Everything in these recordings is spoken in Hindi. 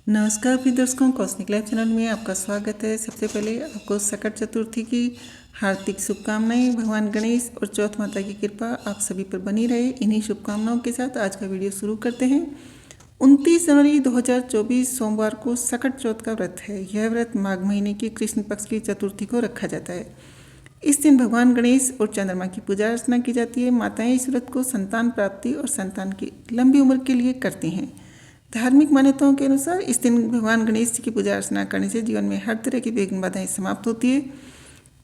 नमस्कार प्रिय दर्शकों, कॉस्मिक लाइफ चैनल में आपका स्वागत है। सबसे पहले आपको सकट चतुर्थी की हार्दिक शुभकामनाएं। भगवान गणेश और चौथ माता की कृपा आप सभी पर बनी रहे। इन्हीं शुभकामनाओं के साथ आज का वीडियो शुरू करते हैं। 29 जनवरी 2024 सोमवार को सकट चौथ का व्रत है। यह व्रत माघ महीने की कृष्ण पक्ष की चतुर्थी को रखा जाता है। इस दिन भगवान गणेश और चंद्रमा की पूजा अर्चना की जाती है। माताएं इस व्रत को संतान प्राप्ति और संतान की लंबी उम्र के लिए करती हैं। धार्मिक मान्यताओं के अनुसार इस दिन भगवान गणेश जी की पूजा अर्चना करने से जीवन में हर तरह की विघ्न बाधाएं समाप्त होती है।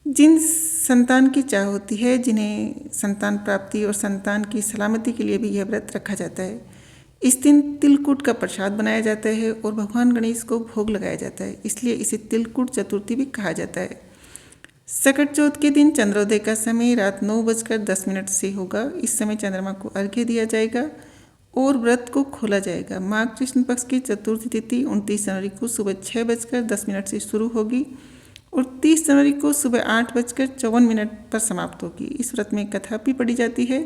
जिन संतान की चाह होती है, जिन्हें संतान प्राप्ति और संतान की सलामती के लिए भी यह व्रत रखा जाता है। इस दिन तिलकुट का प्रसाद बनाया जाता है और भगवान गणेश को भोग लगाया जाता है, इसलिए इसे तिलकुट चतुर्थी भी कहा जाता है। सकट चौथ के दिन चंद्रोदय का समय रात 9:10 से होगा। इस समय चंद्रमा को अर्घ्य दिया जाएगा और व्रत को खोला जाएगा। माघ कृष्ण पक्ष की चतुर्थी तिथि 29 जनवरी को सुबह 6:10 से शुरू होगी और 30 जनवरी को सुबह 8:54 पर समाप्त होगी। इस व्रत में कथा भी पढ़ी जाती है।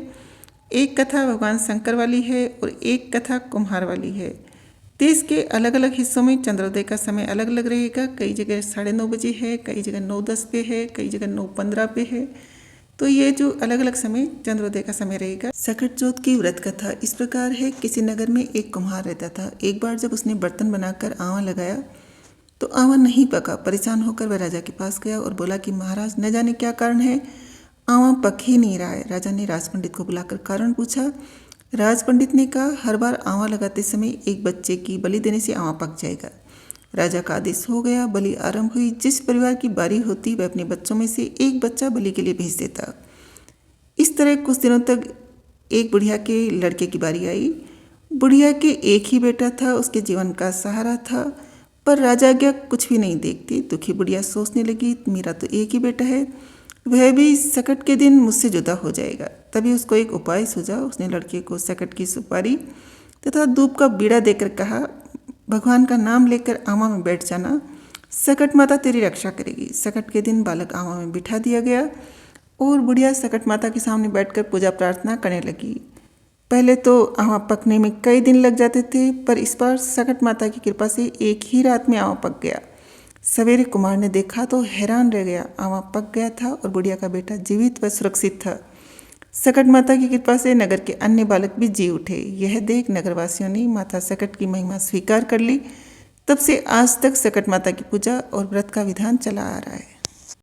एक कथा भगवान शंकर वाली है और एक कथा कुम्हार वाली है। देश के अलग अलग हिस्सों में चंद्रोदय का समय अलग अलग रहेगा। कई जगह 9:30 बजे है, कई जगह 9:10 पे है, कई जगह 9:15 पे है। तो ये जो अलग अलग समय चंद्रोदय का समय रहेगा। सकट चौथ की व्रत कथा इस प्रकार है। किसी नगर में एक कुम्हार रहता था। एक बार जब उसने बर्तन बनाकर आंवा लगाया तो आंवा नहीं पका। परेशान होकर वह राजा के पास गया और बोला कि महाराज, न जाने क्या कारण है, आंवा पक ही नहीं रहा है। राजा ने राज पंडित को बुलाकर कारण पूछा। राज पंडित ने कहा, हर बार आंवा लगाते समय एक बच्चे की बलि देने से आंवा पक जाएगा। राजा का आदेश हो गया। बलि आरंभ हुई। जिस परिवार की बारी होती वह अपने बच्चों में से एक बच्चा बलि के लिए भेज देता। इस तरह कुछ दिनों तक एक बुढ़िया के लड़के की बारी आई। बुढ़िया के एक ही बेटा था, उसके जीवन का सहारा था, पर राजा आज्ञा कुछ भी नहीं देखती। दुखी बुढ़िया सोचने लगी, मेरा तो एक ही बेटा है, वह भी सकट के दिन मुझसे जुदा हो जाएगा। तभी उसको एक उपाय सूझा। उसने लड़के को सकट की सुपारी तथा धूप का बीड़ा देकर कहा, भगवान का नाम लेकर आंवा में बैठ जाना, सकट माता तेरी रक्षा करेगी। सकट के दिन बालक आंवा में बिठा दिया गया और बुढ़िया सकट माता के सामने बैठकर पूजा प्रार्थना करने लगी। पहले तो आंवा पकने में कई दिन लग जाते थे, पर इस बार सकट माता की कृपा से एक ही रात में आंवा पक गया। सवेरे कुमार ने देखा तो हैरान रह गया। आंवा पक गया था और बुढ़िया का बेटा जीवित व सुरक्षित था। सकट माता की कृपा से नगर के अन्य बालक भी जी उठे। यह देख नगरवासियों ने माता सकट की महिमा स्वीकार कर ली। तब से आज तक सकट माता की पूजा और व्रत का विधान चला आ रहा है।